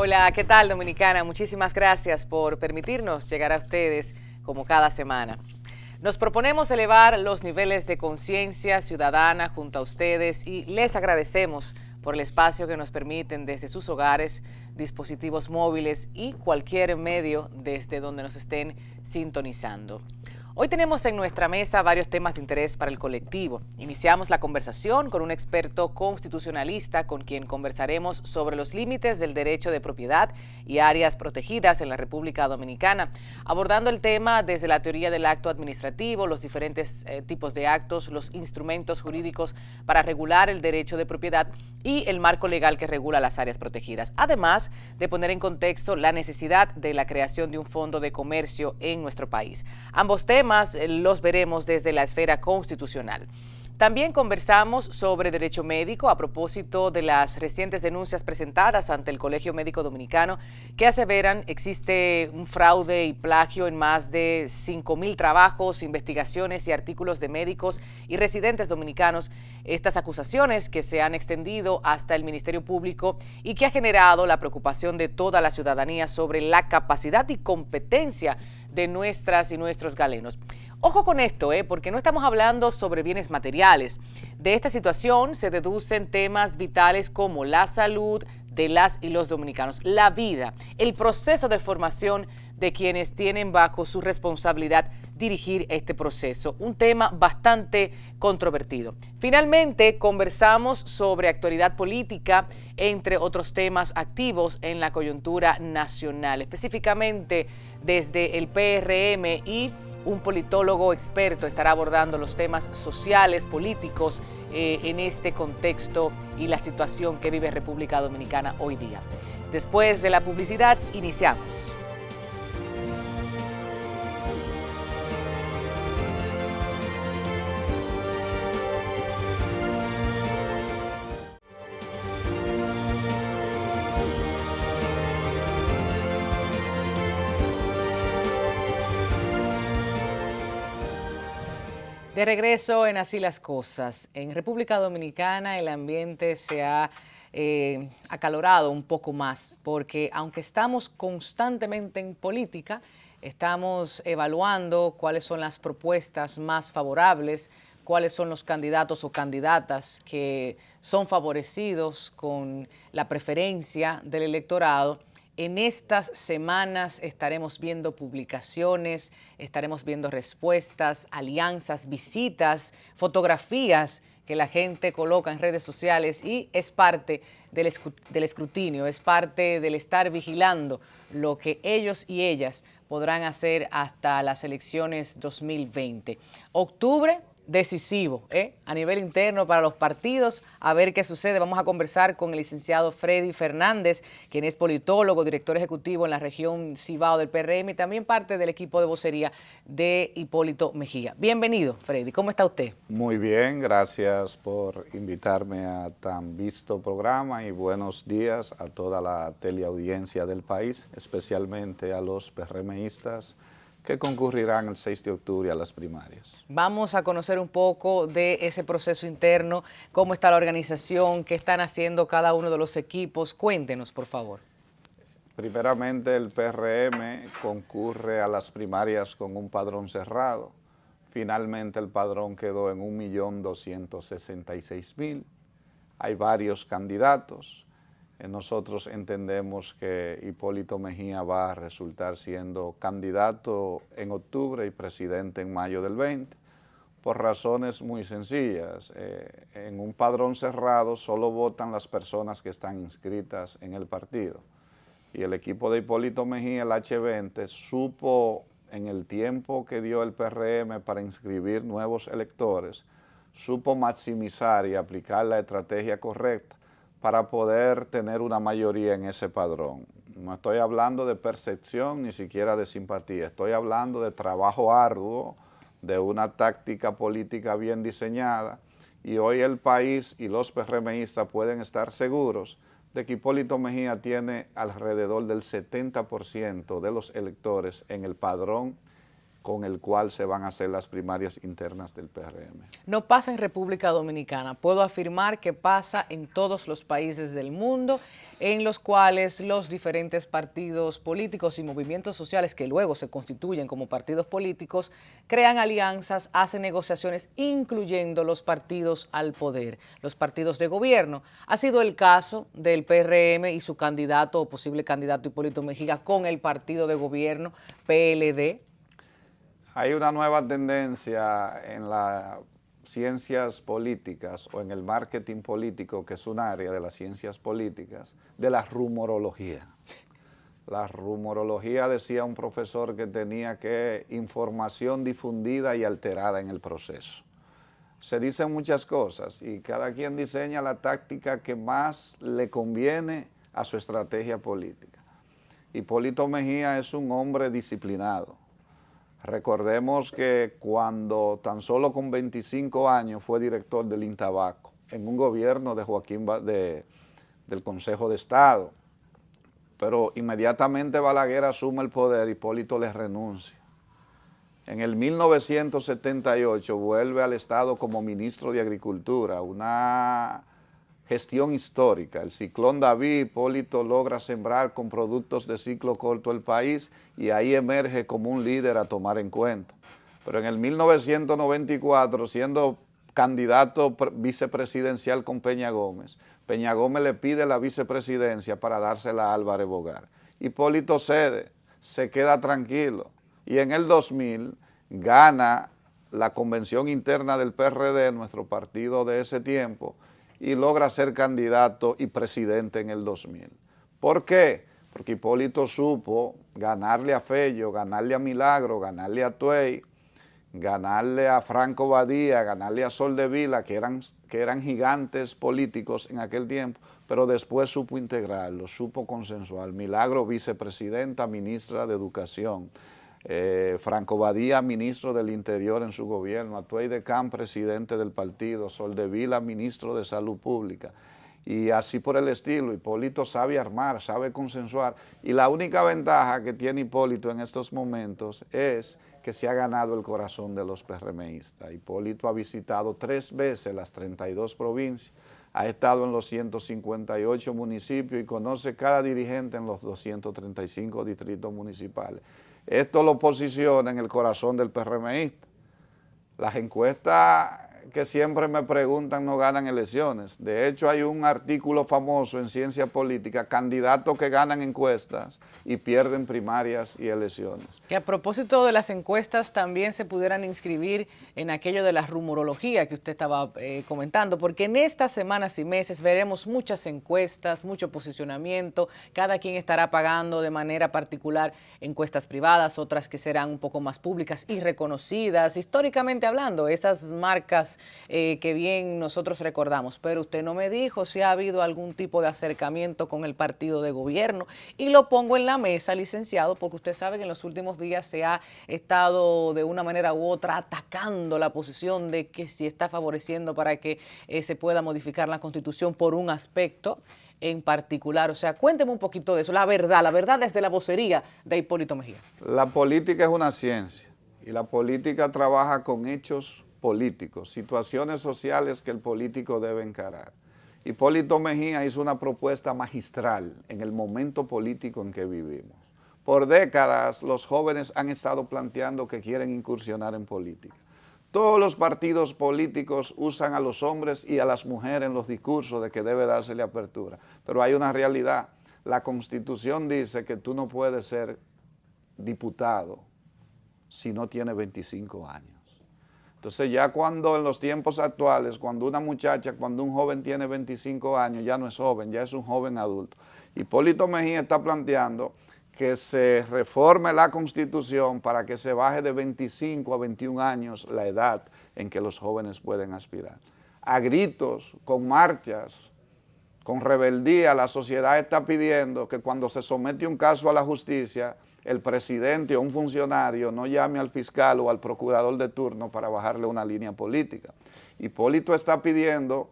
Hola, ¿qué tal, Dominicana? Muchísimas gracias por permitirnos llegar a ustedes como cada semana. Nos proponemos elevar los niveles de conciencia ciudadana junto a ustedes y les agradecemos por el espacio que nos permiten desde sus hogares, dispositivos móviles y cualquier medio desde donde nos estén sintonizando. Hoy tenemos en nuestra mesa varios temas de interés para el colectivo. Iniciamos la conversación con un experto constitucionalista con quien conversaremos sobre los límites del derecho de propiedad y áreas protegidas en la República Dominicana, abordando el tema desde la teoría del acto administrativo, los diferentes tipos de actos, los instrumentos jurídicos para regular el derecho de propiedad y el marco legal que regula las áreas protegidas, además de poner en contexto la necesidad de la creación de un fondo de comercio en nuestro país. Ambos temas los veremos desde la esfera constitucional. También conversamos sobre derecho médico a propósito de las recientes denuncias presentadas ante el Colegio Médico Dominicano que aseveran existe un fraude y plagio en más de 5.000 trabajos, investigaciones y artículos de médicos y residentes dominicanos. Estas acusaciones que se han extendido hasta el Ministerio Público y que ha generado la preocupación de toda la ciudadanía sobre la capacidad y competencia de nuestras y nuestros galenos. Ojo con esto, porque no estamos hablando sobre bienes materiales. De esta situación se deducen temas vitales como la salud de las y los dominicanos, la vida, el proceso de formación de quienes tienen bajo su responsabilidad dirigir este proceso, un tema bastante controvertido. Finalmente, conversamos sobre actualidad política, entre otros temas activos en la coyuntura nacional, específicamente desde el PRM, y un politólogo experto estará abordando los temas sociales, políticos en este contexto y la situación que vive República Dominicana hoy día. Después de la publicidad, iniciamos. De regreso en Así las Cosas. En República Dominicana el ambiente se ha acalorado un poco más, porque aunque estamos constantemente en política, estamos evaluando cuáles son las propuestas más favorables, cuáles son los candidatos o candidatas que son favorecidos con la preferencia del electorado. En estas semanas estaremos viendo publicaciones, estaremos viendo respuestas, alianzas, visitas, fotografías que la gente coloca en redes sociales, y es parte del escrutinio, es parte del estar vigilando lo que ellos y ellas podrán hacer hasta las elecciones 2020. Octubre decisivo, a nivel interno para los partidos, a ver qué sucede. Vamos a conversar con el licenciado Freddy Fernández, quien es politólogo, director ejecutivo en la región Cibao del PRM y también parte del equipo de vocería de Hipólito Mejía. Bienvenido, Freddy. ¿Cómo está usted? Muy bien, gracias por invitarme a tan visto programa y buenos días a toda la teleaudiencia del país, especialmente a los PRMistas que concurrirán el 6 de octubre a las primarias. Vamos a conocer un poco de ese proceso interno, cómo está la organización, qué están haciendo cada uno de los equipos. Cuéntenos, por favor. Primeramente, el PRM concurre a las primarias con un padrón cerrado. Finalmente, el padrón quedó en 1.266.000. Hay varios candidatos. Nosotros entendemos que Hipólito Mejía va a resultar siendo candidato en octubre y presidente en mayo del 20, por razones muy sencillas. En un padrón cerrado solo votan las personas que están inscritas en el partido. Y el equipo de Hipólito Mejía, el H20, supo en el tiempo que dio el PRM para inscribir nuevos electores, supo maximizar y aplicar la estrategia correcta para poder tener una mayoría en ese padrón. No estoy hablando de percepción ni siquiera de simpatía, estoy hablando de trabajo arduo, de una táctica política bien diseñada, y hoy el país y los PRMistas pueden estar seguros de que Hipólito Mejía tiene alrededor del 70% de los electores en el padrón con el cual se van a hacer las primarias internas del PRM. No pasa en República Dominicana, puedo afirmar que pasa en todos los países del mundo en los cuales los diferentes partidos políticos y movimientos sociales que luego se constituyen como partidos políticos crean alianzas, hacen negociaciones, incluyendo los partidos al poder, los partidos de gobierno. Ha sido el caso del PRM y su candidato o posible candidato Hipólito Mejía con el partido de gobierno PLD. Hay una nueva tendencia en las ciencias políticas o en el marketing político, que es un área de las ciencias políticas, de la rumorología. La rumorología, decía un profesor, que tenía que información difundida y alterada en el proceso. Se dicen muchas cosas y cada quien diseña la táctica que más le conviene a su estrategia política. Hipólito Mejía es un hombre disciplinado. Recordemos que cuando tan solo con 25 años fue director del Intabaco, en un gobierno de del Consejo de Estado, pero inmediatamente Balaguer asume el poder, Hipólito le renuncia. En el 1978 vuelve al Estado como ministro de Agricultura, una gestión histórica. El ciclón David, Hipólito logra sembrar con productos de ciclo corto el país y ahí emerge como un líder a tomar en cuenta. Pero en el 1994, siendo candidato vicepresidencial con Peña Gómez le pide la vicepresidencia para dársela a Álvarez Bogar. Hipólito cede, se queda tranquilo y en el 2000 gana la convención interna del PRD, nuestro partido de ese tiempo, y logra ser candidato y presidente en el 2000. ¿Por qué? Porque Hipólito supo ganarle a Fello, ganarle a Milagro, ganarle a Tuey, ganarle a Franco Badía, ganarle a Soldevila, que eran gigantes políticos en aquel tiempo, pero después supo integrarlo, supo consensuar. Milagro, vicepresidenta, ministra de Educación. Franco Badía, ministro del Interior en su gobierno, Atuey de Camp, presidente del partido, Soldevila, ministro de Salud Pública, y así por el estilo. Hipólito sabe armar, sabe consensuar, y la única ventaja que tiene Hipólito en estos momentos es que se ha ganado el corazón de los PRMistas. Hipólito ha visitado 3 veces las 32 provincias, ha estado en los 158 municipios y conoce cada dirigente en los 235 distritos municipales. Esto lo posiciona en el corazón del PRMista. Las encuestas que siempre me preguntan no ganan elecciones. De hecho, hay un artículo famoso en Ciencia Política, candidatos que ganan encuestas y pierden primarias y elecciones. Que a propósito de las encuestas también se pudieran inscribir en aquello de la rumorología que usted estaba comentando, porque en estas semanas y meses veremos muchas encuestas, mucho posicionamiento, cada quien estará pagando de manera particular encuestas privadas, otras que serán un poco más públicas y reconocidas, históricamente hablando, esas marcas que bien nosotros recordamos, pero usted no me dijo si ha habido algún tipo de acercamiento con el partido de gobierno, y lo pongo en la mesa, licenciado, porque usted sabe que en los últimos días se ha estado de una manera u otra atacando la posición de que si está favoreciendo para que se pueda modificar la Constitución por un aspecto en particular. O sea, cuénteme un poquito de eso, la verdad desde la vocería de Hipólito Mejía. La política es una ciencia y la política trabaja con hechos políticos, situaciones sociales que el político debe encarar. Hipólito Mejía hizo una propuesta magistral en el momento político en que vivimos. Por décadas los jóvenes han estado planteando que quieren incursionar en política. Todos los partidos políticos usan a los hombres y a las mujeres en los discursos de que debe dársele apertura, pero hay una realidad. La Constitución dice que tú no puedes ser diputado si no tienes 25 años. Entonces ya cuando en los tiempos actuales, cuando una muchacha, cuando un joven tiene 25 años, ya no es joven, ya es un joven adulto. Hipólito Mejía está planteando que se reforme la Constitución para que se baje de 25 a 21 años la edad en que los jóvenes pueden aspirar. A gritos, con marchas, con rebeldía, la sociedad está pidiendo que cuando se somete un caso a la justicia, el presidente o un funcionario no llame al fiscal o al procurador de turno para bajarle una línea política. Hipólito está pidiendo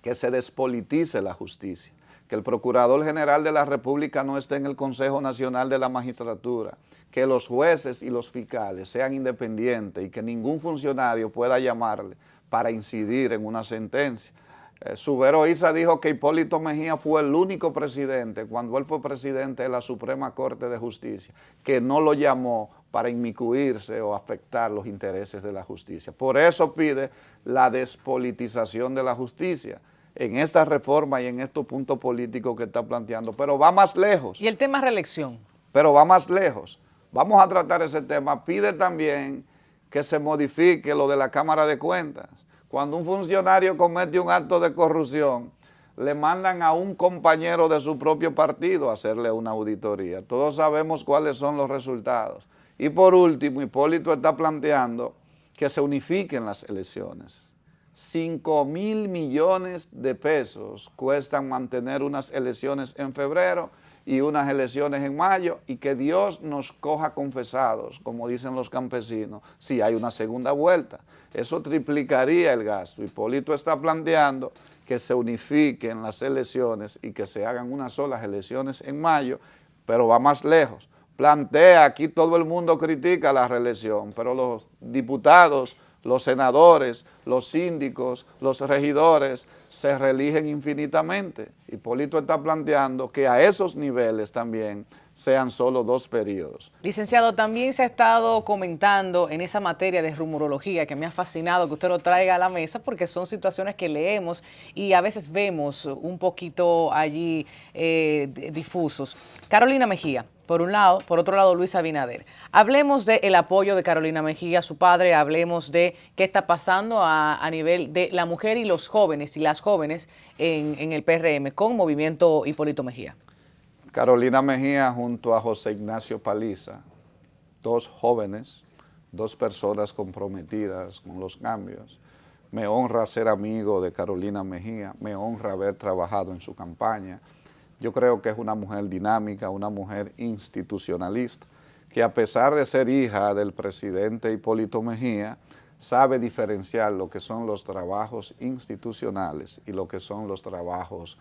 que se despolitice la justicia, que el Procurador General de la República no esté en el Consejo Nacional de la Magistratura, que los jueces y los fiscales sean independientes y que ningún funcionario pueda llamarle para incidir en una sentencia. Subero Isa dijo que Hipólito Mejía fue el único presidente, cuando él fue presidente de la Suprema Corte de Justicia, que no lo llamó para inmiscuirse o afectar los intereses de la justicia. Por eso pide la despolitización de la justicia en esta reforma y en estos puntos políticos que está planteando, pero va más lejos. ¿Y el tema reelección? Pero va más lejos. Vamos a tratar ese tema. Pide también que se modifique lo de la Cámara de Cuentas. Cuando un funcionario comete un acto de corrupción, le mandan a un compañero de su propio partido a hacerle una auditoría. Todos sabemos cuáles son los resultados. Y por último, Hipólito está planteando que se unifiquen las elecciones. 5.000 millones de pesos cuestan mantener unas elecciones en febrero y unas elecciones en mayo, y que Dios nos coja confesados, como dicen los campesinos, si hay una segunda vuelta. Eso triplicaría el gasto. Hipólito está planteando que se unifiquen las elecciones y que se hagan unas solas elecciones en mayo, pero va más lejos. Plantea, aquí todo el mundo critica la reelección, pero los diputados, los senadores, los síndicos, los regidores se reeligen infinitamente. Hipólito está planteando que a esos niveles también sean solo 2 periodos. Licenciado, también se ha estado comentando en esa materia de rumorología, que me ha fascinado que usted lo traiga a la mesa, porque son situaciones que leemos y a veces vemos un poquito allí difusos. Carolina Mejía, por un lado; por otro lado, Luis Abinader. Hablemos del apoyo de Carolina Mejía a su padre, hablemos de qué está pasando a nivel de la mujer y los jóvenes y las jóvenes en el PRM con Movimiento Hipólito Mejía. Carolina Mejía junto a José Ignacio Paliza, 2 jóvenes, 2 personas comprometidas con los cambios. Me honra ser amigo de Carolina Mejía, me honra haber trabajado en su campaña. Yo creo que es una mujer dinámica, una mujer institucionalista, que a pesar de ser hija del presidente Hipólito Mejía, sabe diferenciar lo que son los trabajos institucionales y lo que son los trabajos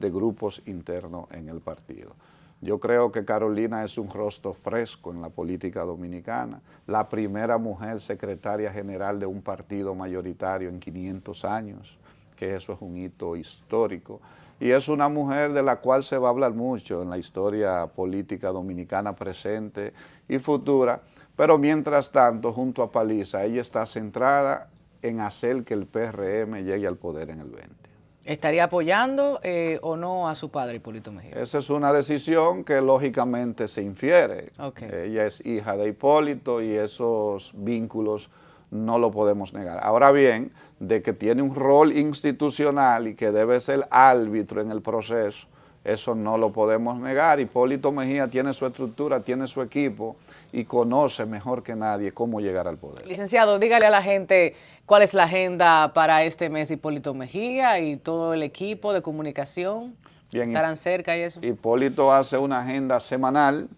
de grupos internos en el partido. Yo creo que Carolina es un rostro fresco en la política dominicana, la primera mujer secretaria general de un partido mayoritario en 500 años, que eso es un hito histórico, y es una mujer de la cual se va a hablar mucho en la historia política dominicana presente y futura, pero mientras tanto, junto a Paliza, ella está centrada en hacer que el PRM llegue al poder en el 20. ¿Estaría apoyando o no a su padre, Hipólito Mejía? Esa es una decisión que lógicamente se infiere. Okay. Ella es hija de Hipólito y esos vínculos no lo podemos negar. Ahora bien, de que tiene un rol institucional y que debe ser árbitro en el proceso, eso no lo podemos negar. Hipólito Mejía tiene su estructura, tiene su equipo y conoce mejor que nadie cómo llegar al poder. Licenciado, dígale a la gente cuál es la agenda para este mes de Hipólito Mejía y todo el equipo de comunicación. Bien, ¿estarán cerca y eso? Hipólito hace una agenda semanal.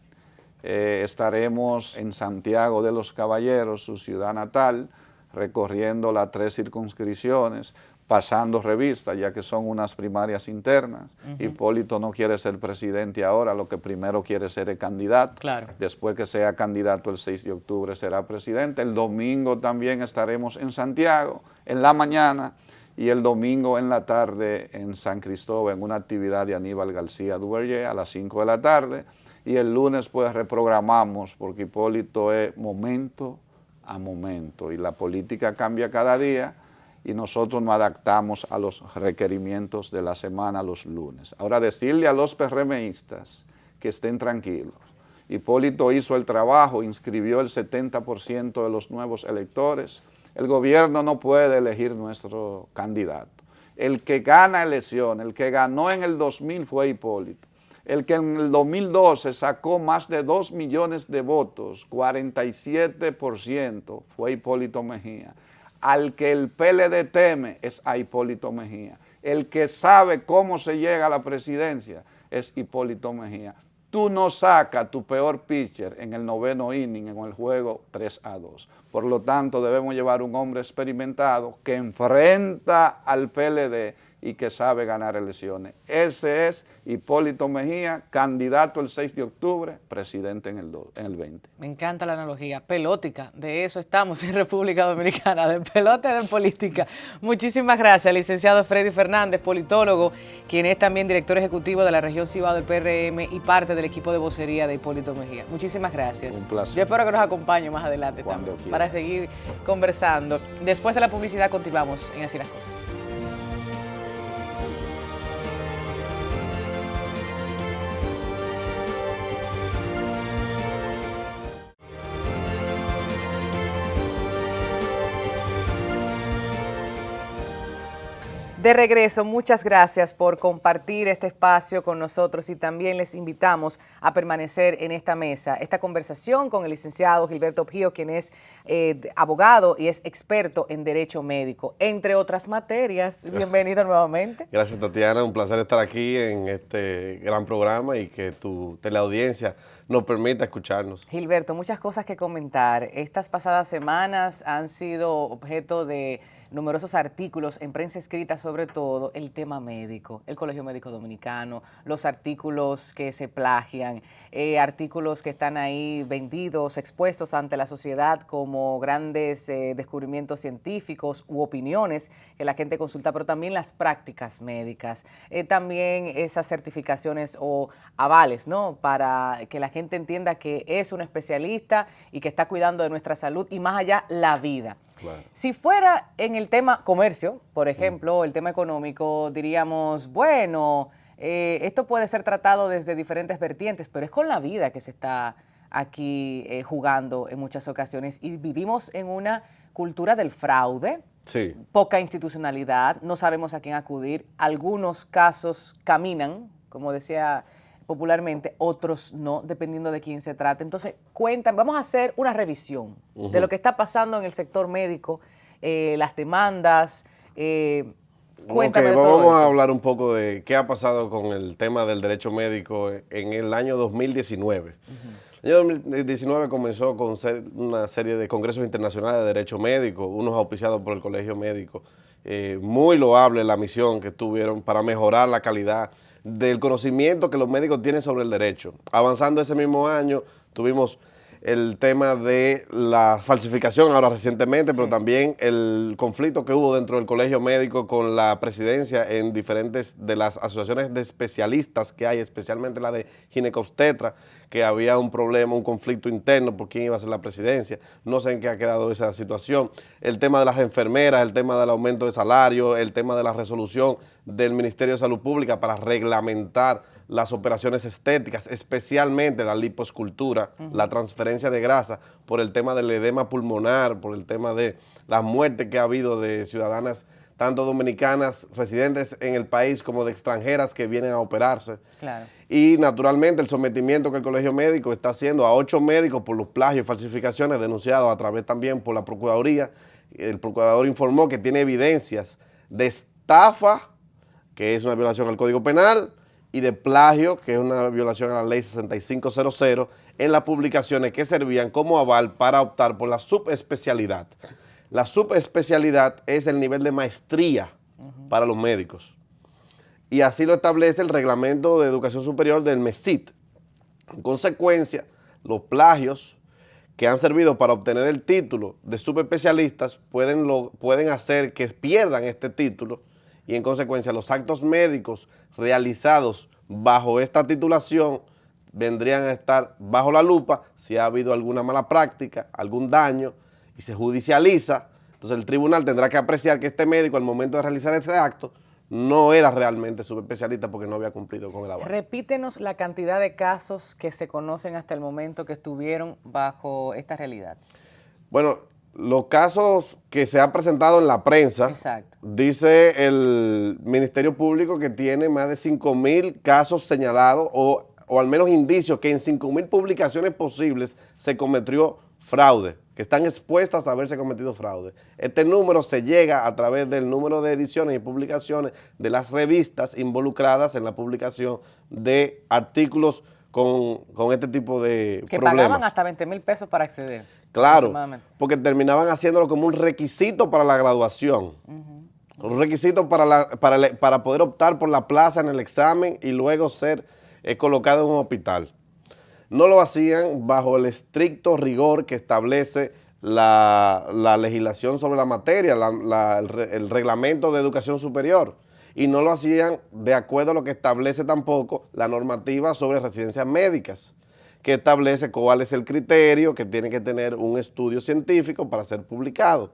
Estaremos en Santiago de los Caballeros, su ciudad natal, recorriendo las 3 circunscripciones, pasando revista, ya que son unas primarias internas. Hipólito no quiere ser presidente ahora, lo que primero quiere ser el candidato. Claro. Después que sea candidato el 6 de octubre será presidente. El domingo también estaremos en Santiago, en la mañana, y el domingo en la tarde en San Cristóbal, en una actividad de Aníbal García Duvergé a las 5 de la tarde. Y el lunes pues reprogramamos, porque Hipólito es momento a momento, y la política cambia cada día, y nosotros nos adaptamos a los requerimientos de la semana los lunes. Ahora, decirle a los PRMistas que estén tranquilos. Hipólito hizo el trabajo, inscribió el 70% de los nuevos electores. El gobierno no puede elegir nuestro candidato. El que gana elecciones, el que ganó en el 2000 fue Hipólito. El que en el 2012 sacó más de 2 millones de votos, 47%, fue Hipólito Mejía. Al que el PLD teme es a Hipólito Mejía. El que sabe cómo se llega a la presidencia es Hipólito Mejía. Tú no sacas tu peor pitcher en el 9º inning en el juego 3-2. Por lo tanto, debemos llevar un hombre experimentado que enfrenta al PLD, y que sabe ganar elecciones. Ese es Hipólito Mejía, candidato el 6 de octubre, presidente en el 20. Me encanta la analogía, pelótica, de eso estamos en República Dominicana, de pelota y de política. Muchísimas gracias, licenciado Freddy Fernández, politólogo, quien es también director ejecutivo de la región Cibao del PRM y parte del equipo de vocería de Hipólito Mejía. Muchísimas gracias. Un placer. Yo espero que nos acompañe más adelante también, para seguir conversando. Después de la publicidad continuamos en Así las Cosas. De regreso, muchas gracias por compartir este espacio con nosotros y también les invitamos a permanecer en esta mesa, esta conversación con el licenciado Gilberto Pío, quien es abogado y es experto en derecho médico, entre otras materias. Bienvenido nuevamente. Gracias, Tatiana, un placer estar aquí en este gran programa y que tu teleaudiencia nos permita escucharnos. Gilberto, muchas cosas que comentar. Estas pasadas semanas han sido objeto de numerosos artículos en prensa escrita, sobre todo el tema médico, el Colegio Médico Dominicano, los artículos que se plagian, artículos que están ahí vendidos, expuestos ante la sociedad como grandes descubrimientos científicos u opiniones que la gente consulta, pero también las prácticas médicas, también esas certificaciones o avales, ¿no?, para que la gente entienda que es un especialista y que está cuidando de nuestra salud y más allá la vida. Claro. Si fuera en el tema comercio, por ejemplo, el tema económico, diríamos, bueno, esto puede ser tratado desde diferentes vertientes, pero es con la vida que se está aquí jugando en muchas ocasiones y vivimos en una cultura del fraude, sí, poca institucionalidad, no sabemos a quién acudir, algunos casos caminan, como decía popularmente, otros no, dependiendo de quién se trate. Entonces, vamos a hacer una revisión de lo que está pasando en el sector médico, las demandas. Cuéntame de todo vamos eso. a hablar un poco de qué ha pasado con el tema del derecho médico en el año 2019. El año 2019 comenzó con una serie de congresos internacionales de derecho médico, unos auspiciados por el Colegio Médico. Muy loable la misión que tuvieron para mejorar la calidad del conocimiento que los médicos tienen sobre el derecho. Avanzando ese mismo año, tuvimos el tema de la falsificación ahora recientemente, pero también el conflicto que hubo dentro del Colegio Médico con la presidencia en diferentes de las asociaciones de especialistas que hay, especialmente la de ginecobstetra, que había un problema, un conflicto interno por quién iba a ser la presidencia. No sé en qué ha quedado esa situación. El tema de las enfermeras, el tema del aumento de salario, el tema de la resolución del Ministerio de Salud Pública para reglamentar las operaciones estéticas, especialmente la lipoescultura, la transferencia de grasa, por el tema del edema pulmonar, por el tema de las muertes que ha habido de ciudadanas, tanto dominicanas residentes en el país como de extranjeras que vienen a operarse. Claro. Y naturalmente el sometimiento que el Colegio Médico está haciendo a 8 médicos por los plagios y falsificaciones denunciados a través también por la Procuraduría. El procurador informó que tiene evidencias de estafa, que es una violación al Código Penal, y de plagio, que es una violación a la ley 6500, en las publicaciones que servían como aval para optar por la subespecialidad. La subespecialidad es el nivel de maestría para los médicos. Y así lo establece el Reglamento de Educación Superior del MESIT. En consecuencia, los plagios que han servido para obtener el título de subespecialistas pueden hacer que pierdan este título, y en consecuencia los actos médicos realizados bajo esta titulación vendrían a estar bajo la lupa si ha habido alguna mala práctica, algún daño, y se judicializa. Entonces el tribunal tendrá que apreciar que este médico al momento de realizar ese acto no era realmente subespecialista porque no había cumplido con el aval. Repítenos la cantidad de casos que se conocen hasta el momento que estuvieron bajo esta realidad. Bueno, los casos que se han presentado en la prensa, exacto, dice el Ministerio Público que tiene más de 5,000 casos señalados o al menos indicios que en 5,000 publicaciones posibles se cometió fraude, que están expuestas a haberse cometido fraude. Este número se llega a través del número de ediciones y publicaciones de las revistas involucradas en la publicación de artículos con este tipo de que problemas. Pagaban hasta 20,000 pesos para acceder. Claro, porque terminaban haciéndolo como un requisito para la graduación. Los requisitos para poder optar por la plaza en el examen y luego ser colocado en un hospital. No lo hacían bajo el estricto rigor que establece la legislación sobre la materia, el reglamento de educación superior. Y no lo hacían de acuerdo a lo que establece tampoco la normativa sobre residencias médicas, que establece cuál es el criterio que tiene que tener un estudio científico para ser publicado.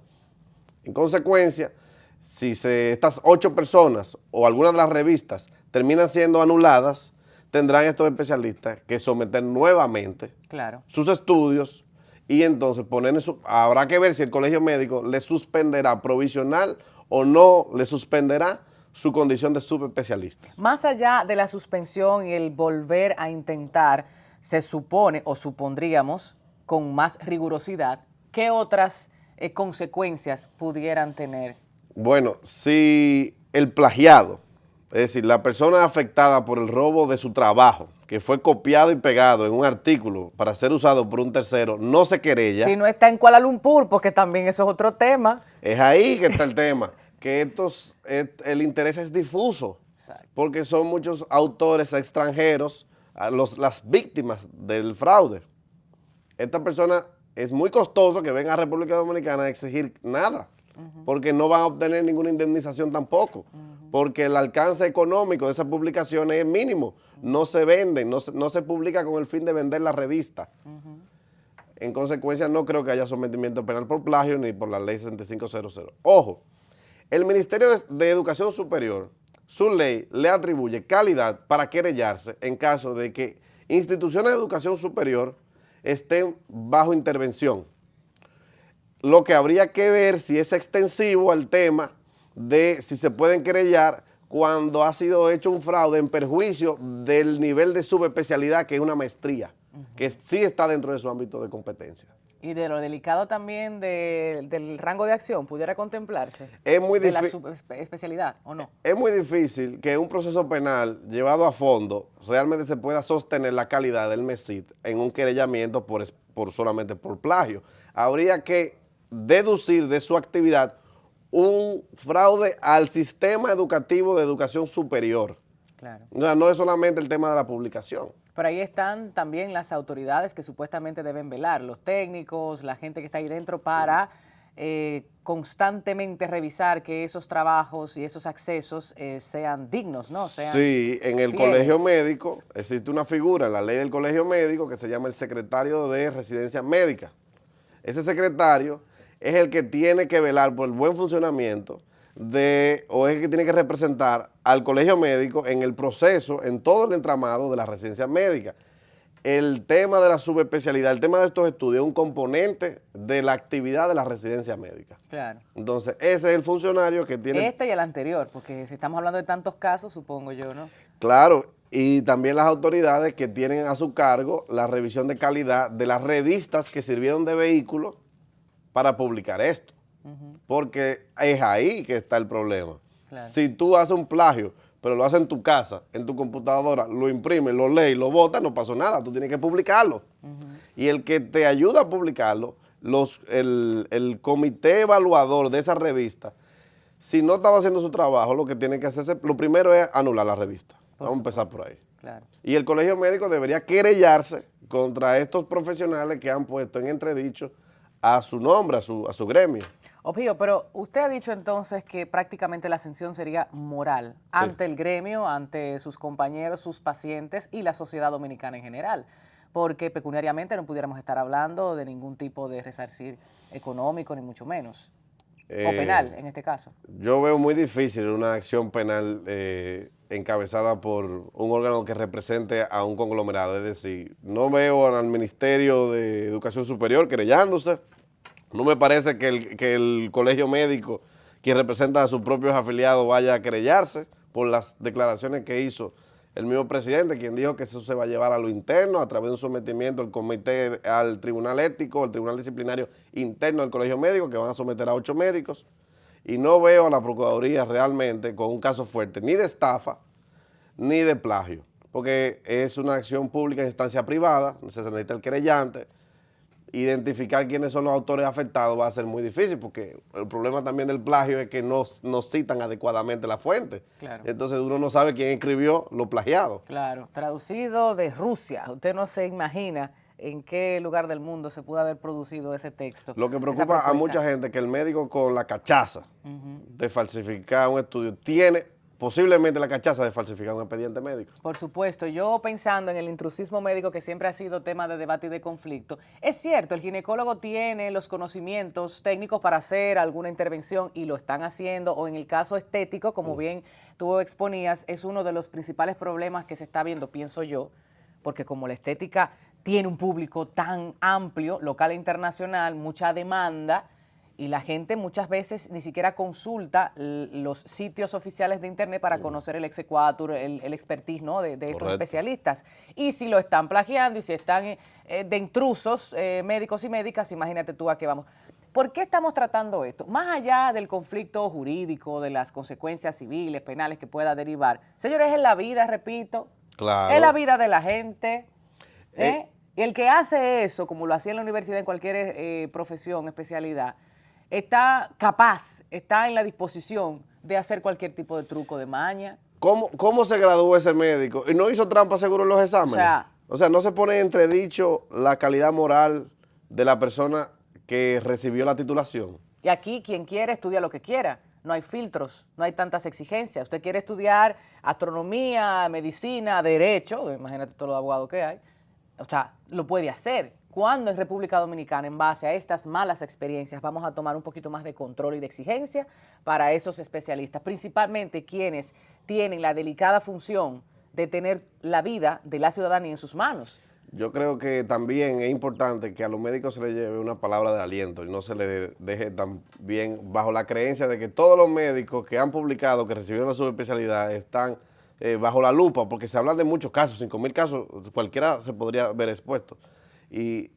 En consecuencia, si estas 8 personas o algunas de las revistas terminan siendo anuladas, tendrán estos especialistas que someter nuevamente sus estudios y entonces habrá que ver si el colegio médico le suspenderá provisional o no le suspenderá su condición de subespecialistas. Más allá de la suspensión y el volver a intentar, se supone o supondríamos con más rigurosidad, ¿qué otras consecuencias pudieran tener? Bueno, si el plagiado, es decir, la persona afectada por el robo de su trabajo, que fue copiado y pegado en un artículo para ser usado por un tercero, no se querella. Si no está en Kuala Lumpur, porque también eso es otro tema. Es ahí que está el tema, que el interés es difuso. Exacto. Porque son muchos autores extranjeros, las víctimas del fraude. Esta persona es muy costoso que venga a República Dominicana a exigir nada, porque no van a obtener ninguna indemnización tampoco, porque el alcance económico de esas publicaciones es mínimo, no se venden, no se publica con el fin de vender la revista. En consecuencia, no creo que haya sometimiento penal por plagio ni por la ley 6500. Ojo, el Ministerio de Educación Superior, su ley le atribuye calidad para querellarse en caso de que instituciones de educación superior estén bajo intervención. Lo que habría que ver si es extensivo al tema de si se pueden querellar cuando ha sido hecho un fraude en perjuicio del nivel de subespecialidad, que es una maestría, que sí está dentro de su ámbito de competencia. Y de lo delicado también del rango de acción, ¿pudiera contemplarse? Es muy de la subespecialidad, ¿o no? Es muy difícil que un proceso penal llevado a fondo realmente se pueda sostener la calidad del MESID en un querellamiento solamente por plagio. Habría que deducir de su actividad un fraude al sistema educativo de educación superior. Claro. O sea, no es solamente el tema de la publicación. Pero ahí están también las autoridades que supuestamente deben velar, los técnicos, la gente que está ahí dentro para constantemente revisar que esos trabajos y esos accesos sean dignos, ¿no? Sí, en el colegio médico existe una figura en la ley del colegio médico que se llama el secretario de residencia médica. Ese secretario es el que tiene que velar por el buen funcionamiento o es el que tiene que representar al colegio médico en el proceso, en todo el entramado de la residencia médica. El tema de la subespecialidad, el tema de estos estudios es un componente de la actividad de la residencia médica. Claro. Entonces, ese es el funcionario que tiene... Este y el anterior, porque si estamos hablando de tantos casos, supongo yo, ¿no? Claro, y también las autoridades que tienen a su cargo la revisión de calidad de las revistas que sirvieron de vehículo para publicar esto. Porque es ahí que está el problema. Claro. Si tú haces un plagio, pero lo haces en tu casa, en tu computadora, lo imprimes, lo lees, lo botas, no pasó nada, tú tienes que publicarlo. Y el que te ayuda a publicarlo, el comité evaluador de esa revista, si no estaba haciendo su trabajo, lo que tiene que hacerse, lo primero es anular la revista. Vamos a empezar por ahí. Claro. Y el colegio médico debería querellarse contra estos profesionales que han puesto en entredicho a su nombre, a su gremio. Obvio, pero usted ha dicho entonces que prácticamente la sanción sería moral ante el gremio, ante sus compañeros, sus pacientes y la sociedad dominicana en general, porque pecuniariamente no pudiéramos estar hablando de ningún tipo de resarcir económico, ni mucho menos, o penal en este caso. Yo veo muy difícil una acción penal encabezada por un órgano que represente a un conglomerado, es decir, no veo al Ministerio de Educación Superior querellándose. No me parece que el colegio médico, quien representa a sus propios afiliados, vaya a querellarse por las declaraciones que hizo el mismo presidente, quien dijo que eso se va a llevar a lo interno a través de un sometimiento al comité, al tribunal ético, al tribunal disciplinario interno del colegio médico, que van a someter a 8 médicos. Y no veo a la Procuraduría realmente con un caso fuerte, ni de estafa, ni de plagio, porque es una acción pública en instancia privada, se necesita el querellante, identificar quiénes son los autores afectados va a ser muy difícil, porque el problema también del plagio es que no citan adecuadamente la fuente. Claro. Entonces uno no sabe quién escribió lo plagiado. Claro, traducido de Rusia. Usted no se imagina en qué lugar del mundo se pudo haber producido ese texto. Lo que preocupa a mucha gente es que el médico con la cachaza de falsificar un estudio tiene posiblemente la cachaza de falsificar un expediente médico. Por supuesto, yo pensando en el intrusismo médico que siempre ha sido tema de debate y de conflicto, es cierto, el ginecólogo tiene los conocimientos técnicos para hacer alguna intervención y lo están haciendo, o en el caso estético, como bien tú exponías, es uno de los principales problemas que se está viendo, pienso yo, porque como la estética tiene un público tan amplio, local e internacional, mucha demanda, y la gente muchas veces ni siquiera consulta los sitios oficiales de internet para conocer el exequatur, el expertise, ¿no? de estos especialistas. Y si lo están plagiando y si están de intrusos médicos y médicas, imagínate tú a qué vamos. ¿Por qué estamos tratando esto? Más allá del conflicto jurídico, de las consecuencias civiles, penales que pueda derivar. Señores, es la vida, repito. Claro. Es la vida de la gente. Y el que hace eso, como lo hacía en la universidad, en cualquier profesión, especialidad, está capaz, está en la disposición de hacer cualquier tipo de truco, de maña. ¿Cómo se graduó ese médico? ¿Y no hizo trampa seguro en los exámenes? O sea, no se pone en entredicho la calidad moral de la persona que recibió la titulación. Y aquí quien quiere estudia lo que quiera. No hay filtros, no hay tantas exigencias. Usted quiere estudiar astronomía, medicina, derecho, imagínate todos los abogados que hay. O sea, lo puede hacer. Cuando en República Dominicana, en base a estas malas experiencias, vamos a tomar un poquito más de control y de exigencia para esos especialistas, principalmente quienes tienen la delicada función de tener la vida de la ciudadanía en sus manos? Yo creo que también es importante que a los médicos se les lleve una palabra de aliento y no se les deje también bajo la creencia de que todos los médicos que han publicado, que recibieron la subespecialidad, están bajo la lupa, porque se hablan de muchos casos, 5.000 casos, cualquiera se podría ver expuesto. Y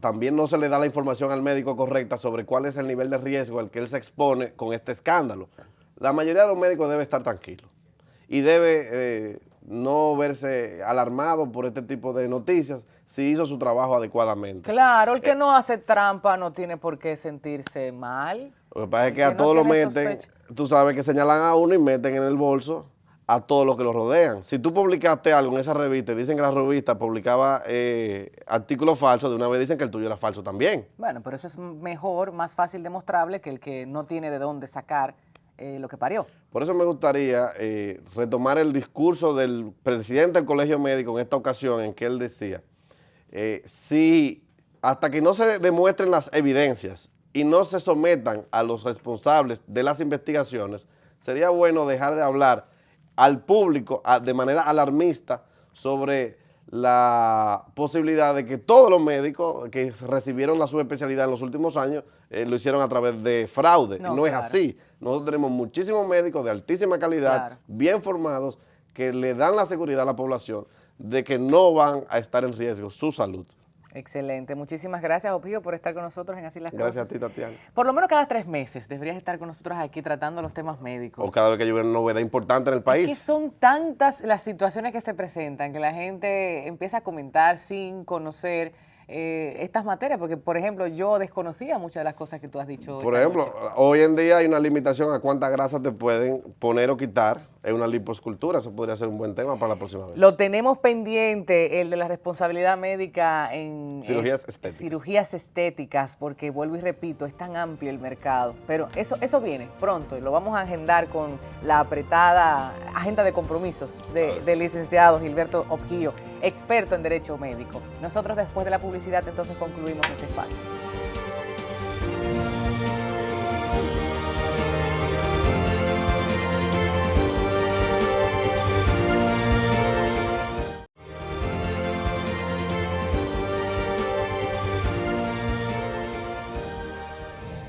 también no se le da la información al médico correcta sobre cuál es el nivel de riesgo al que él se expone con este escándalo. La mayoría de los médicos debe estar tranquilos y debe no verse alarmado por este tipo de noticias si hizo su trabajo adecuadamente. Claro, el que no hace trampa no tiene por qué sentirse mal. Lo que pasa es que a todos lo meten, tú sabes que señalan a uno y meten en el bolso a todos los que lo rodean. Si tú publicaste algo en esa revista y dicen que la revista publicaba artículos falsos, de una vez dicen que el tuyo era falso también. Bueno, pero eso es mejor, más fácil demostrable que el que no tiene de dónde sacar lo que parió. Por eso me gustaría retomar el discurso del presidente del Colegio Médico en esta ocasión, en que él decía, si hasta que no se demuestren las evidencias y no se sometan a los responsables de las investigaciones, sería bueno dejar de hablar al público de manera alarmista sobre la posibilidad de que todos los médicos que recibieron la subespecialidad en los últimos años lo hicieron a través de fraude. No es así. Nosotros tenemos muchísimos médicos de altísima calidad, bien formados, que le dan la seguridad a la población de que no van a estar en riesgo su salud. Excelente. Muchísimas gracias, Opio, por estar con nosotros en Así las Cosas. Gracias a ti, Tatiana. Por lo menos cada 3 meses deberías estar con nosotros aquí tratando los temas médicos. O cada vez que haya una novedad importante en el país. Es que son tantas las situaciones que se presentan que la gente empieza a comentar sin conocer estas materias, porque, por ejemplo, yo desconocía muchas de las cosas que tú has dicho. Por ejemplo, hoy en día hay una limitación a cuánta grasa te pueden poner o quitar en una liposcultura. Eso podría ser un buen tema para la próxima vez. Lo tenemos pendiente, el de la responsabilidad médica en cirugías estéticas, porque vuelvo y repito, es tan amplio el mercado. Pero eso viene pronto y lo vamos a agendar con la apretada agenda de compromisos del licenciado Gilberto Opquillo, experto en Derecho Médico. Nosotros después de la publicidad entonces concluimos este espacio.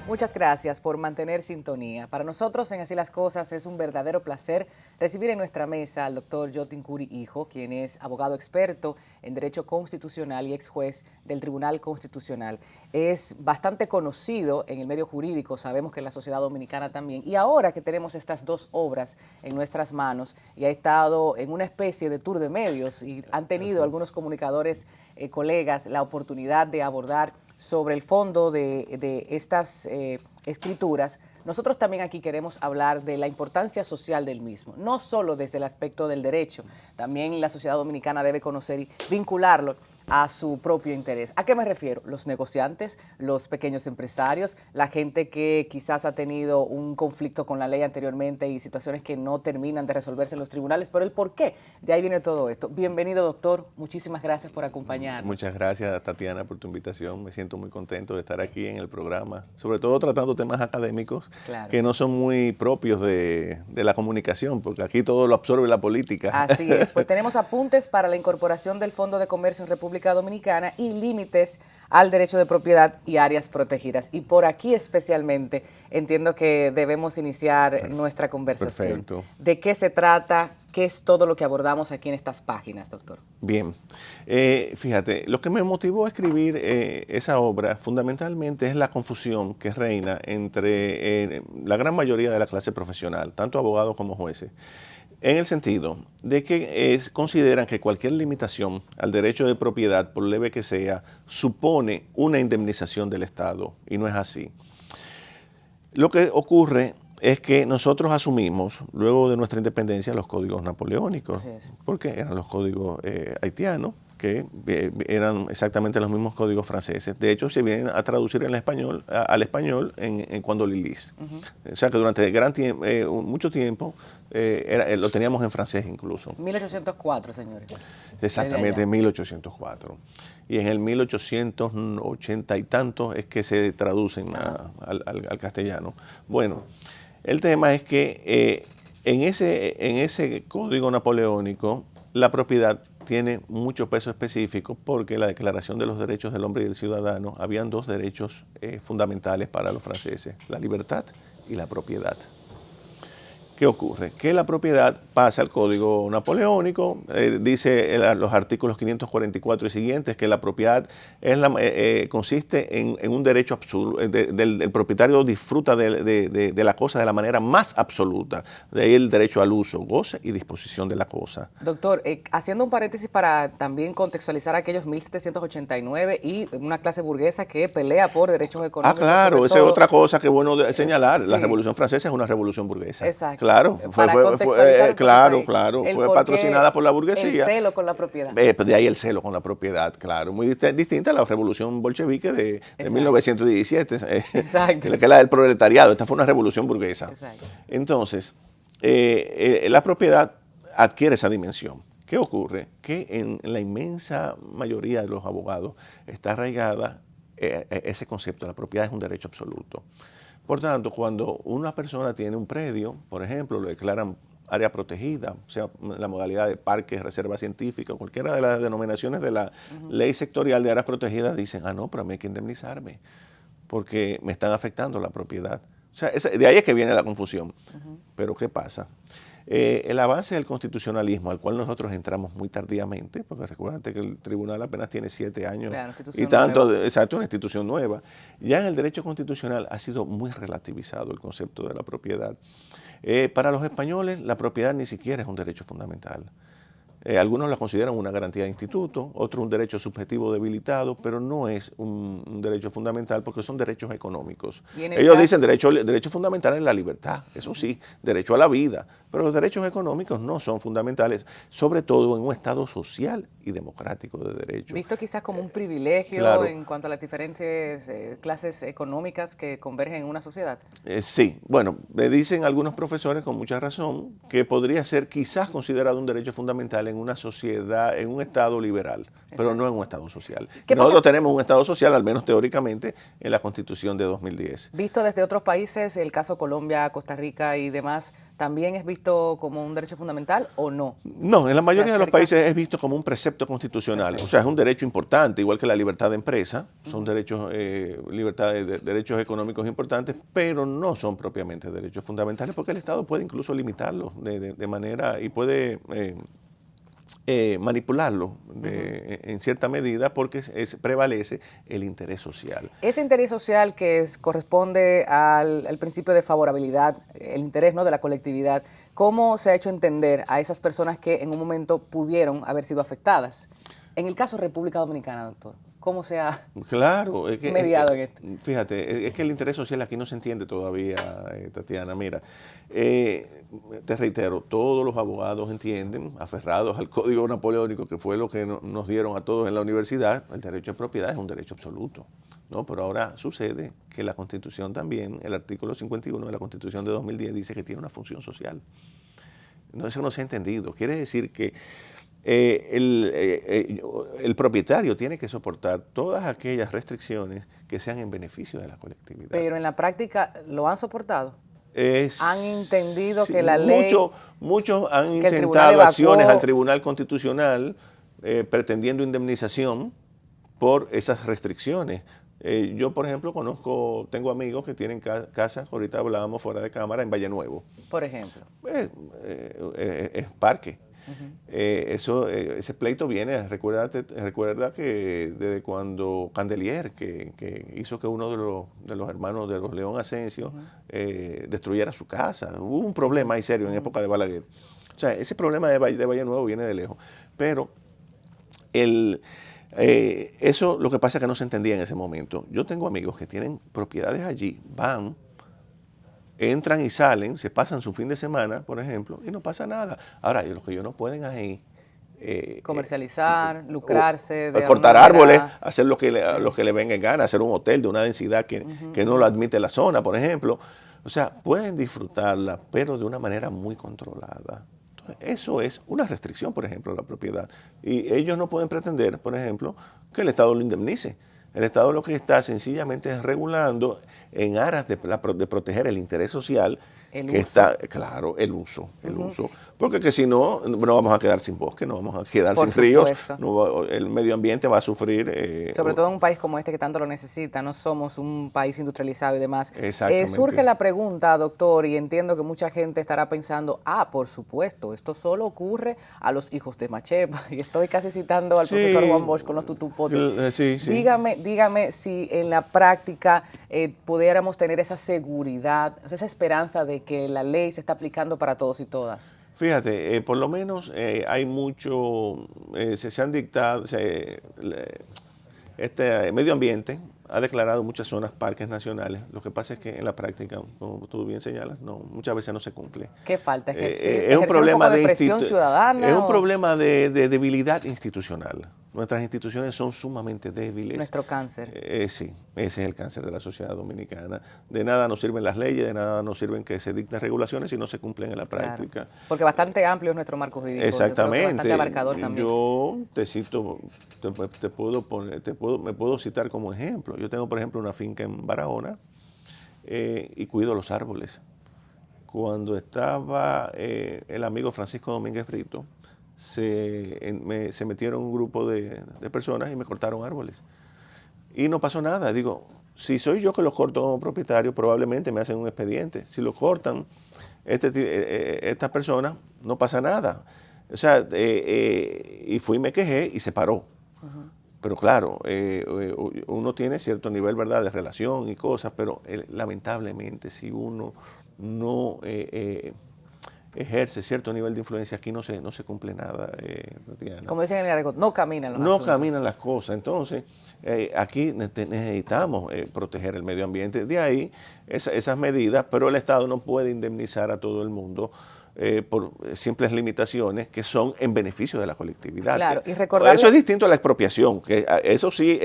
Muchas gracias por mantener sintonía. Para nosotros en Así las Cosas es un verdadero placer recibir en nuestra mesa al doctor Yotin Curi Hijo, quien es abogado experto en Derecho Constitucional y ex juez del Tribunal Constitucional. Es bastante conocido en el medio jurídico, sabemos que en la sociedad dominicana también. Y ahora que tenemos estas 2 obras en nuestras manos y ha estado en una especie de tour de medios y han tenido algunos comunicadores, colegas, la oportunidad de abordar sobre el fondo de estas escrituras, nosotros también aquí queremos hablar de la importancia social del mismo, no solo desde el aspecto del derecho, también la sociedad dominicana debe conocer y vincularlo a su propio interés. ¿A qué me refiero? Los negociantes, los pequeños empresarios, la gente que quizás ha tenido un conflicto con la ley anteriormente y situaciones que no terminan de resolverse en los tribunales, pero el por qué, de ahí viene todo esto. Bienvenido, doctor, muchísimas gracias por acompañarnos. Muchas gracias, Tatiana, por tu invitación. Me siento muy contento de estar aquí en el programa, sobre todo tratando temas académicos que no son muy propios de la comunicación, porque aquí todo lo absorbe la política. Así es, pues tenemos apuntes para la incorporación del Fondo de Comercio en República Dominicana y límites al derecho de propiedad y áreas protegidas. Y por aquí especialmente entiendo que debemos iniciar nuestra conversación. Perfecto. ¿De qué se trata? ¿Qué es todo lo que abordamos aquí en estas páginas, doctor? Bien, fíjate, lo que me motivó a escribir esa obra fundamentalmente es la confusión que reina entre la gran mayoría de la clase profesional, tanto abogados como jueces, en el sentido de que consideran que cualquier limitación al derecho de propiedad, por leve que sea, supone una indemnización del Estado, y no es así. Lo que ocurre es que nosotros asumimos, luego de nuestra independencia, los códigos napoleónicos, porque eran los códigos haitianos, que eran exactamente los mismos códigos franceses. De hecho, se vienen a traducir al español en cuando Lilis. O sea que durante mucho tiempo lo teníamos en francés incluso. 1804, señores. Exactamente, en 1804. Y en el 1880 y tantos es que se traducen al castellano. Bueno, el tema es que en ese código napoleónico la propiedad tiene mucho peso específico porque la Declaración de los Derechos del Hombre y del Ciudadano habían dos derechos fundamentales para los franceses, la libertad y la propiedad. ¿Qué ocurre? Que la propiedad pasa al Código Napoleónico, dice los artículos 544 y siguientes que la propiedad consiste en un derecho absoluto, el propietario disfruta de la cosa de la manera más absoluta, de ahí el derecho al uso, goce y disposición de la cosa. Doctor, haciendo un paréntesis para también contextualizar aquellos 1789 y una clase burguesa que pelea por derechos económicos. Claro, esa es otra cosa que es bueno señalar, la Revolución Francesa es una revolución burguesa. Exacto. Claro, fue patrocinada por la burguesía. El celo con la propiedad. De ahí el celo con la propiedad, claro. Muy distinta a la revolución bolchevique de 1917, que es la del proletariado. Esta fue una revolución burguesa. Exacto. Entonces, la propiedad adquiere esa dimensión. ¿Qué ocurre? Que en la inmensa mayoría de los abogados está arraigada ese concepto. La propiedad es un derecho absoluto. Por tanto, cuando una persona tiene un predio, por ejemplo, lo declaran área protegida, o sea, la modalidad de parque, reserva científica, cualquiera de las denominaciones de la ley sectorial de áreas protegidas, dicen, no, pero a mí hay que indemnizarme, porque me están afectando la propiedad. O sea, de ahí es que viene la confusión. Pero ¿qué pasa? El avance del constitucionalismo, al cual nosotros entramos muy tardíamente, porque recuérdate que el tribunal apenas tiene 7 años y tanto, exacto, una institución nueva. Ya en el derecho constitucional ha sido muy relativizado el concepto de la propiedad. Para los españoles, la propiedad ni siquiera es un derecho fundamental. Algunos la consideran una garantía de instituto, otros un derecho subjetivo debilitado, pero no es un derecho fundamental porque son derechos económicos. Ellos dicen derecho fundamental es la libertad, eso sí, derecho a la vida, pero los derechos económicos no son fundamentales, sobre todo en un Estado social y democrático de derecho. Visto quizás como un privilegio en cuanto a las diferentes clases económicas que convergen en una sociedad. Sí, bueno, me dicen algunos profesores con mucha razón que podría ser quizás considerado un derecho fundamental en una sociedad, en un Estado liberal, pero no en un Estado social. Nosotros tenemos un Estado social, al menos teóricamente, en la Constitución de 2010. Visto desde otros países, el caso Colombia, Costa Rica y demás, ¿también es visto como un derecho fundamental o no? No, en la mayoría de los países es visto como un precepto constitucional, o sea, es un derecho importante, igual que la libertad de empresa, son derechos, derechos económicos importantes, pero no son propiamente derechos fundamentales, porque el Estado puede incluso limitarlos de manera, y puede manipularlo en cierta medida porque prevalece el interés social. Ese interés social que corresponde al principio de favorabilidad, el interés, ¿no?, de la colectividad, ¿cómo se ha hecho entender a esas personas que en un momento pudieron haber sido afectadas? En el caso de República Dominicana, doctor, cómo se ha claro, mediado en esto? Fíjate, es que el interés social aquí no se entiende todavía, Tatiana. Mira, te reitero, todos los abogados entienden, aferrados al Código Napoleónico, que fue lo que nos dieron a todos en la universidad, el derecho de propiedad es un derecho absoluto, ¿no? Pero ahora sucede que la Constitución también, el artículo 51 de la Constitución de 2010 dice que tiene una función social. No, eso no se ha entendido. Quiere decir que el propietario tiene que soportar todas aquellas restricciones que sean en beneficio de la colectividad. Pero en la práctica, ¿lo han soportado? ¿Han entendido sí, que la ley... Muchos han intentado acciones al Tribunal Constitucional pretendiendo indemnización por esas restricciones. Yo, por ejemplo, tengo amigos que tienen casas, ahorita hablábamos fuera de cámara, en Valle Nuevo. Por ejemplo. Es parque. Ese pleito viene, recuerda que desde cuando Candelier, que hizo que uno de los hermanos de los León Asensio destruyera su casa. Hubo un problema ahí serio en época de Balaguer. O sea, ese problema de Valle Nuevo viene de lejos. Pero eso lo que pasa es que no se entendía en ese momento. Yo tengo amigos que tienen propiedades allí, van, entran y salen, se pasan su fin de semana, por ejemplo, y no pasa nada. Ahora, lo que ellos no pueden ahí comercializar, lucrarse, cortar árboles, hacer lo que le venga en gana, hacer un hotel de una densidad que no lo admite la zona, por ejemplo. O sea, pueden disfrutarla, pero de una manera muy controlada. Entonces, eso es una restricción, por ejemplo, a la propiedad. Y ellos no pueden pretender, por ejemplo, que el Estado lo indemnice. El Estado lo que está sencillamente es regulando en aras de proteger el interés social, claro, el uso. Porque que si no vamos a quedar sin bosque, no vamos a quedar sin ríos, el medio ambiente va a sufrir. Sobre todo en un país como este que tanto lo necesita, no somos un país industrializado y demás. Exactamente. Surge la pregunta, doctor, y entiendo que mucha gente estará pensando, por supuesto, esto solo ocurre a los hijos de Machepa, y estoy casi citando al profesor Juan Bosch con los tutupotes. Sí. Dígame si en la práctica pudiéramos tener esa seguridad, esa esperanza de que la ley se está aplicando para todos y todas. Fíjate, por lo menos hay mucho, se han dictado, este medio ambiente ha declarado muchas zonas parques nacionales. Lo que pasa es que en la práctica, como tú bien señalas, muchas veces no se cumple. ¿Qué falta? Es un problema de presión ciudadana. Es un problema de debilidad institucional. Nuestras instituciones son sumamente débiles. Nuestro cáncer. Sí, ese es el cáncer de la sociedad dominicana. De nada nos sirven las leyes, de nada nos sirven que se dicten regulaciones si no se cumplen en la práctica. Claro, porque bastante amplio es nuestro marco jurídico. Exactamente. Bastante abarcador también. Yo te cito, me puedo citar como ejemplo. Yo tengo, por ejemplo, una finca en Barahona y cuido los árboles. Cuando estaba el amigo Francisco Domínguez Brito, se metieron un grupo de personas y me cortaron árboles. Y no pasó nada. Digo, si soy yo que los corto como propietario, probablemente me hacen un expediente. Si lo cortan estas personas, no pasa nada. O sea, y fui y me quejé y se paró. Pero claro, uno tiene cierto nivel, ¿verdad?, de relación y cosas, pero lamentablemente si uno no ejerce cierto nivel de influencia, aquí no se cumple nada. Como dicen en el argot, no caminan los asuntos. No caminan las cosas. Entonces, aquí necesitamos proteger el medio ambiente. De ahí esas medidas, pero el Estado no puede indemnizar a todo el mundo por simples limitaciones que son en beneficio de la colectividad. Claro, y recordarle... Eso es distinto a la expropiación, que eso sí,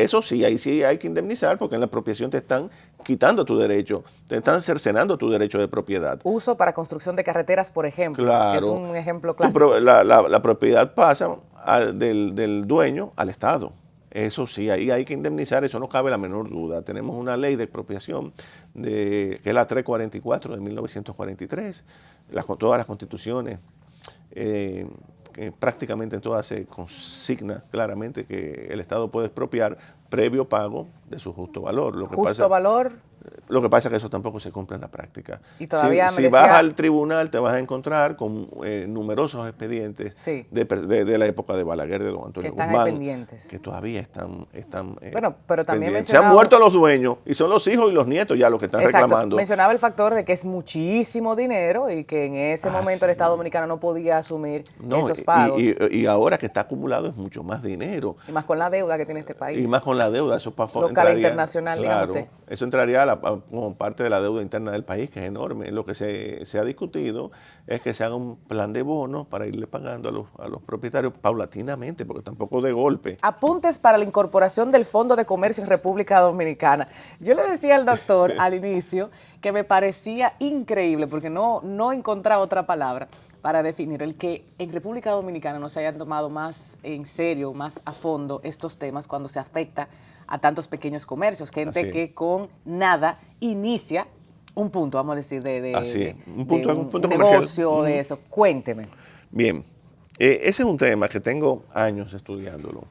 ahí sí hay que indemnizar, porque en la expropiación te están quitando tu derecho, te están cercenando tu derecho de propiedad. Uso para construcción de carreteras, por ejemplo, claro, que es un ejemplo clásico. La propiedad pasa del dueño al Estado. Eso sí, ahí hay que indemnizar, eso no cabe la menor duda. Tenemos una ley de expropiación, que es la 344 de 1943. Todas las constituciones, que prácticamente en todas se consigna claramente que el Estado puede expropiar previo pago de su justo valor. ¿Justo valor? Lo que pasa es que eso tampoco se cumple en la práctica. Y todavía si vas al tribunal te vas a encontrar con numerosos expedientes sí. de la época de Balaguer, de don Antonio Guzmán, Guzmán, pendientes. que todavía están bueno, pero también pendientes. Se han muerto los dueños y son los hijos y los nietos ya los que están reclamando. Mencionaba el factor de que es muchísimo dinero y que en ese momento el Estado Dominicano no podía asumir esos pagos. Y ahora que está acumulado es mucho más dinero. Y más con la deuda que tiene este país. Y más con la deuda, eso local e internacional, claro, dígame usted. Eso entraría como parte de la deuda interna del país, que es enorme. Lo que se ha discutido es que se haga un plan de bonos para irle pagando a los propietarios paulatinamente, porque tampoco de golpe. Apuntes para la incorporación del Fondo de Comercio en República Dominicana. Yo le decía al doctor al inicio que me parecía increíble, porque no encontraba otra palabra para definir el que en República Dominicana no se hayan tomado más en serio, más a fondo estos temas cuando se afecta a tantos pequeños comercios, gente que con nada inicia un punto, vamos a decir, un punto negocio, de eso. Cuénteme. Bien, ese es un tema que tengo años estudiándolo,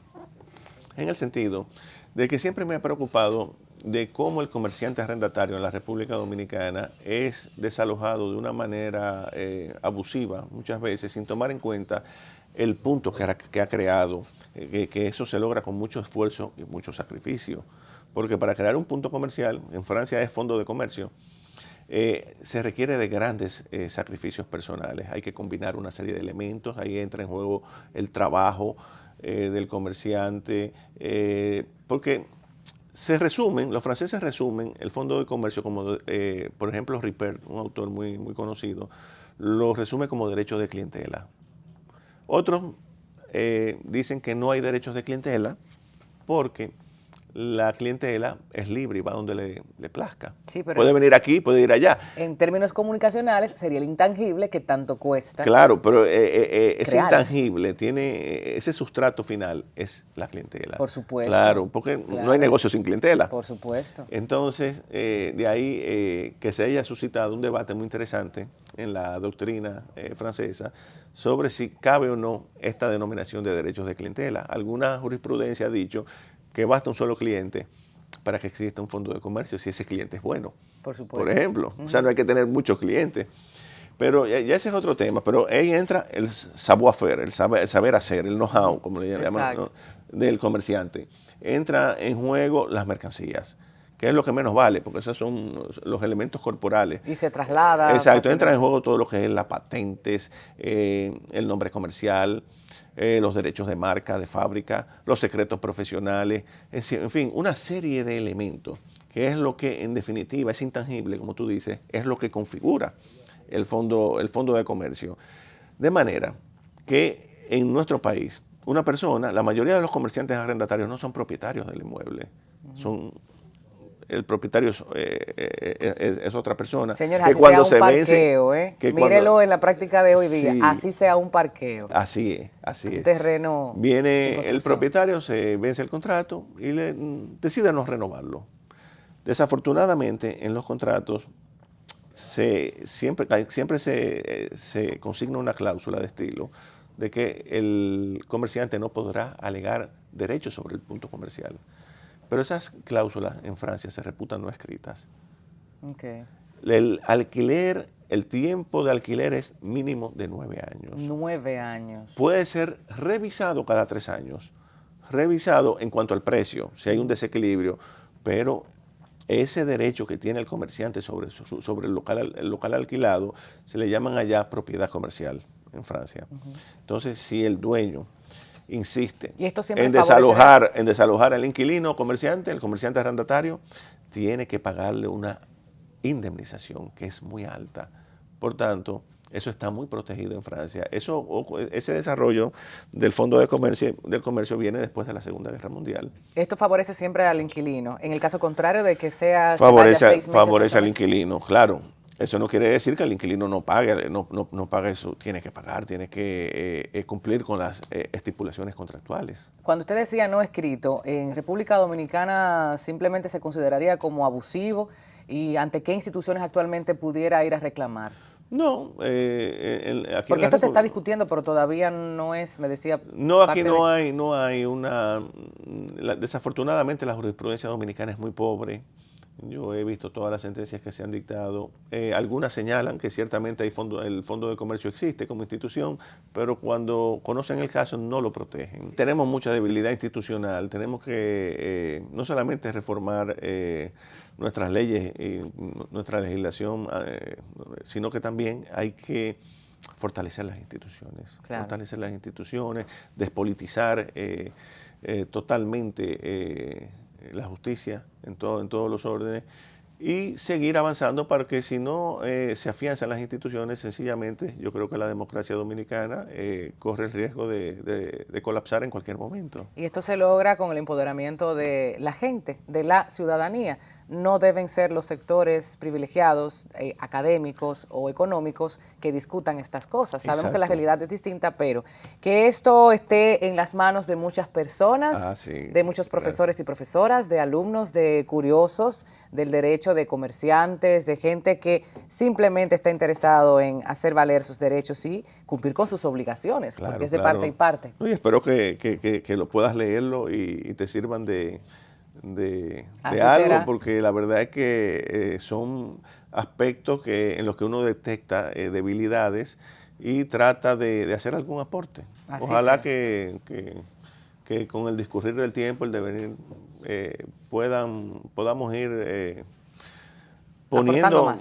en el sentido de que siempre me ha preocupado de cómo el comerciante arrendatario en la República Dominicana es desalojado de una manera abusiva, muchas veces, sin tomar en cuenta el punto que ha creado, que eso se logra con mucho esfuerzo y mucho sacrificio. Porque para crear un punto comercial, en Francia es fondo de comercio, se requiere de grandes sacrificios personales. Hay que combinar una serie de elementos, ahí entra en juego el trabajo del comerciante, porque los franceses resumen el fondo de comercio como, por ejemplo, Ripert, un autor muy conocido, lo resume como derecho de clientela. Otros dicen que no hay derechos de clientela porque la clientela es libre y va donde le plazca. Sí, puede venir aquí, puede ir allá. En términos comunicacionales sería el intangible que tanto cuesta. Claro, pero ese intangible tiene, ese sustrato final es la clientela. Por supuesto. Claro, porque no hay negocio sin clientela. Por supuesto. Entonces, de ahí que se haya suscitado un debate muy interesante en la doctrina francesa sobre si cabe o no esta denominación de derechos de clientela. Alguna jurisprudencia ha dicho que basta un solo cliente para que exista un fondo de comercio si ese cliente es bueno. Por supuesto. Por ejemplo, o sea, no hay que tener muchos clientes. Pero ya ese es otro tema, pero ahí entra el savoir-faire, el saber hacer, el know-how, como le llaman, ¿no?, del comerciante. Entra en juego las mercancías, que es lo que menos vale, porque esos son los elementos corporales. Y se traslada. Exacto, entra en juego todo lo que es las patentes, el nombre comercial, los derechos de marca, de fábrica, los secretos profesionales, en fin, una serie de elementos, que es lo que en definitiva es intangible, como tú dices, es lo que configura el fondo de comercio. De manera que en nuestro país, una persona, la mayoría de los comerciantes arrendatarios no son propietarios del inmueble, el propietario es otra persona. Señores, así sea un parqueo, mírelo en la práctica de hoy día, sí, así sea un parqueo. Así es. Un terreno. Viene el propietario, se vence el contrato y decide no renovarlo. Desafortunadamente, en los contratos siempre se consigna una cláusula de estilo de que el comerciante no podrá alegar derechos sobre el punto comercial. Pero esas cláusulas en Francia se reputan no escritas. Okay. El tiempo de alquiler es mínimo de 9 años. 9 años. Puede ser revisado cada 3 años. Revisado en cuanto al precio, si hay un desequilibrio, pero ese derecho que tiene el comerciante sobre el local alquilado se le llaman allá propiedad comercial en Francia. Entonces, si el dueño insiste en desalojar al inquilino comerciante, el comerciante arrendatario, tiene que pagarle una indemnización que es muy alta. Por tanto, eso está muy protegido en Francia. Ese desarrollo del fondo del comercio viene después de la Segunda Guerra Mundial. Esto favorece siempre al inquilino. En el caso contrario de que sea favorece al inquilino, claro. Eso no quiere decir que el inquilino no pague eso, tiene que pagar, tiene que cumplir con las estipulaciones contractuales. Cuando usted decía no escrito, en República Dominicana simplemente se consideraría como abusivo, ¿y ante qué instituciones actualmente pudiera ir a reclamar? No, aquí porque esto se está discutiendo, pero todavía no es, me decía. No, aquí no hay una. Desafortunadamente la jurisprudencia dominicana es muy pobre. Yo he visto todas las sentencias que se han dictado. Algunas señalan que ciertamente el Fondo de Comercio existe como institución, pero cuando conocen el caso no lo protegen. Tenemos mucha debilidad institucional, tenemos que no solamente reformar nuestras leyes y nuestra legislación, sino que también hay que fortalecer las instituciones, despolitizar totalmente la justicia en todos los órdenes y seguir avanzando para que si no se afianzan las instituciones, sencillamente yo creo que la democracia dominicana corre el riesgo de colapsar en cualquier momento. Y esto se logra con el empoderamiento de la gente, de la ciudadanía. No deben ser los sectores privilegiados, académicos o económicos que discutan estas cosas. Sabemos Exacto. que la realidad es distinta, pero que esto esté en las manos de muchas personas, Sí, de muchos profesores y profesoras, de alumnos, de curiosos del derecho, de comerciantes, de gente que simplemente está interesado en hacer valer sus derechos y cumplir con sus obligaciones, Claro, porque es de claro. parte y parte. No, y espero que lo puedas leerlo y te sirvan de Así algo, será. porque la verdad es que son aspectos en los que uno detecta debilidades y trata de hacer algún aporte. Así Ojalá será. que con el discurrir del tiempo, el devenir, podamos ir Aportando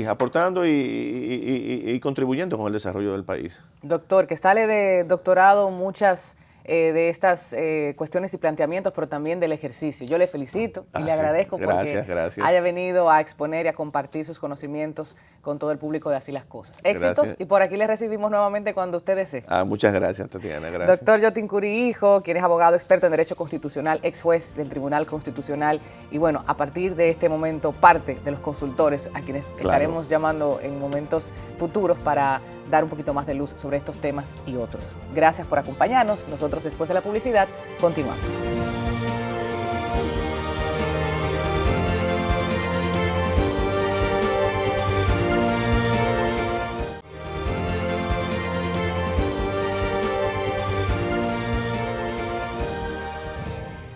aportando y contribuyendo con el desarrollo del país. Doctor, que sale de doctorado muchas de estas cuestiones y planteamientos, pero también del ejercicio. Yo le felicito y le agradezco porque haya venido a exponer y a compartir sus conocimientos con todo el público de Así las Cosas. Éxitos, Gracias. y por aquí le recibimos nuevamente cuando usted desee. Muchas gracias, Tatiana. Gracias. Doctor Yotin Curi Hijo, quien es abogado experto en Derecho Constitucional, ex juez del Tribunal Constitucional y bueno, a partir de este momento parte de los consultores a quienes estaremos llamando en momentos futuros para dar un poquito más de luz sobre estos temas y otros. Gracias por acompañarnos. Nosotros después de la publicidad continuamos.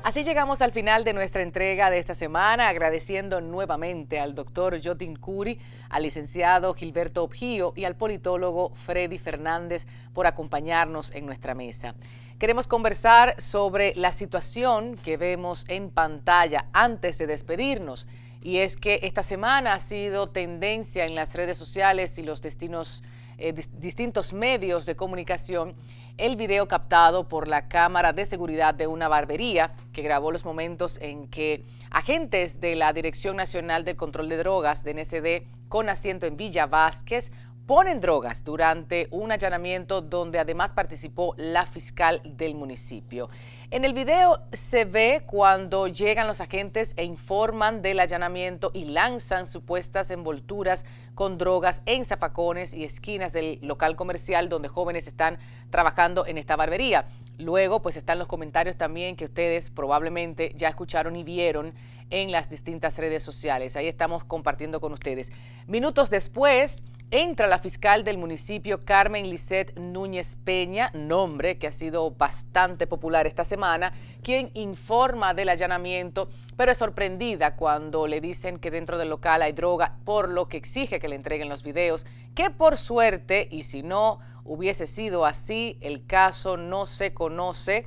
Así llegamos al final de nuestra entrega de esta semana, agradeciendo nuevamente al doctor Yotin Curi, al licenciado Gilberto Objío y al politólogo Freddy Fernández por acompañarnos en nuestra mesa. Queremos conversar sobre la situación que vemos en pantalla antes de despedirnos, y es que esta semana ha sido tendencia en las redes sociales y los distintos medios de comunicación el video captado por la cámara de seguridad de una barbería que grabó los momentos en que agentes de la Dirección Nacional de Control de Drogas, DNCD, con asiento en Villa Vázquez, ponen drogas durante un allanamiento donde además participó la fiscal del municipio. En el video se ve cuando llegan los agentes e informan del allanamiento y lanzan supuestas envolturas con drogas en zafacones y esquinas del local comercial donde jóvenes están trabajando en esta barbería. Luego, pues están los comentarios también que ustedes probablemente ya escucharon y vieron en las distintas redes sociales. Ahí estamos compartiendo con ustedes. Minutos después, entra la fiscal del municipio, Carmen Lisset Núñez Peña, nombre que ha sido bastante popular esta semana, quien informa del allanamiento, pero es sorprendida cuando le dicen que dentro del local hay droga, por lo que exige que le entreguen los videos, que por suerte, y si no hubiese sido así, el caso no se conoce,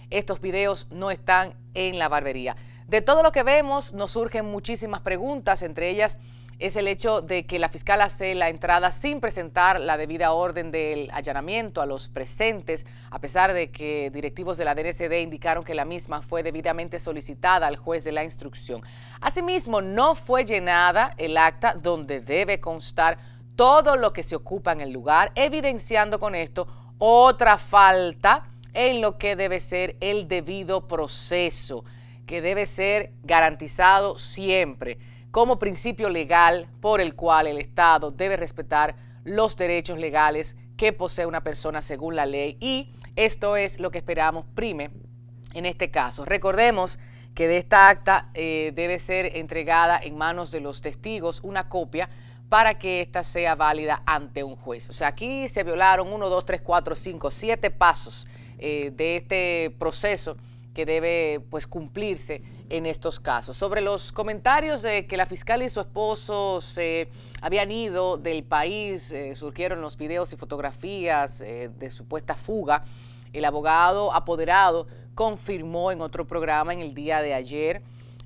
estos videos no están en la barbería. De todo lo que vemos nos surgen muchísimas preguntas, entre ellas es el hecho de que la fiscal hace la entrada sin presentar la debida orden del allanamiento a los presentes, a pesar de que directivos de la DNCD indicaron que la misma fue debidamente solicitada al juez de la instrucción. Asimismo, no fue llenada el acta donde debe constar todo lo que se ocupa en el lugar, evidenciando con esto otra falta en lo que debe ser el debido proceso, que debe ser garantizado siempre como principio legal por el cual el Estado debe respetar los derechos legales que posee una persona según la ley, y esto es lo que esperamos prime en este caso. Recordemos que de esta acta debe ser entregada en manos de los testigos una copia para que ésta sea válida ante un juez. O sea, aquí se violaron 1, 2, 3, 4, 5, 7 pasos de este proceso que debe pues cumplirse en estos casos. Sobre los comentarios de que la fiscal y su esposo se habían ido del país, surgieron los videos y fotografías de supuesta fuga. El abogado apoderado confirmó en otro programa en el día de ayer,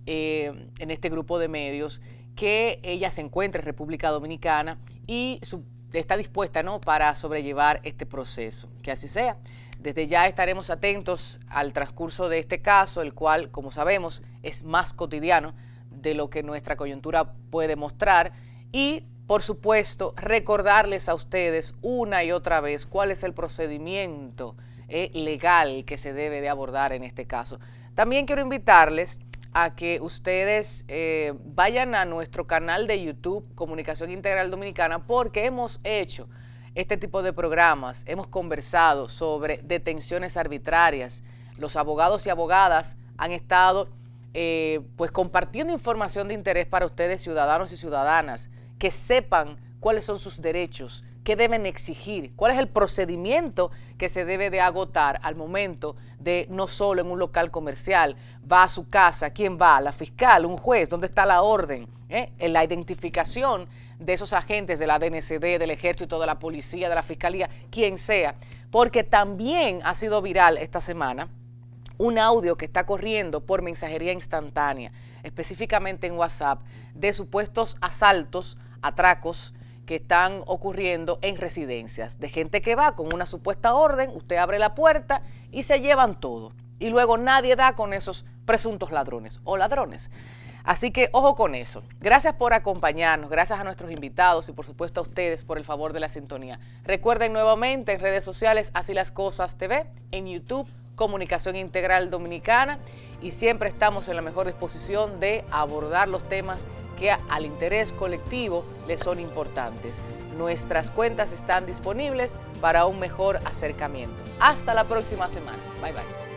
en este grupo de medios, que ella se encuentra en República Dominicana y está dispuesta, ¿no?, para sobrellevar este proceso. Que así sea. Desde ya estaremos atentos al transcurso de este caso, el cual, como sabemos, es más cotidiano de lo que nuestra coyuntura puede mostrar, y, por supuesto, recordarles a ustedes una y otra vez cuál es el procedimiento legal que se debe de abordar en este caso. También quiero invitarles a que ustedes vayan a nuestro canal de YouTube, Comunicación Integral Dominicana, porque hemos hecho este tipo de programas, hemos conversado sobre detenciones arbitrarias. Los abogados y abogadas han estado pues compartiendo información de interés para ustedes, ciudadanos y ciudadanas, que sepan cuáles son sus derechos, qué deben exigir, cuál es el procedimiento que se debe de agotar al momento de, no solo en un local comercial, va a su casa, ¿quién va? La fiscal, un juez, ¿dónde está la orden? En la identificación de esos agentes de la DNCD, del Ejército, de la Policía, de la Fiscalía, quien sea, porque también ha sido viral esta semana un audio que está corriendo por mensajería instantánea, específicamente en WhatsApp, de supuestos asaltos, atracos que están ocurriendo en residencias, de gente que va con una supuesta orden, usted abre la puerta y se llevan todo, y luego nadie da con esos presuntos ladrones o ladrones. Así que ojo con eso. Gracias por acompañarnos, gracias a nuestros invitados y por supuesto a ustedes por el favor de la sintonía. Recuerden nuevamente en redes sociales Así las Cosas TV, en YouTube Comunicación Integral Dominicana, y siempre estamos en la mejor disposición de abordar los temas que al interés colectivo les son importantes. Nuestras cuentas están disponibles para un mejor acercamiento. Hasta la próxima semana. Bye bye.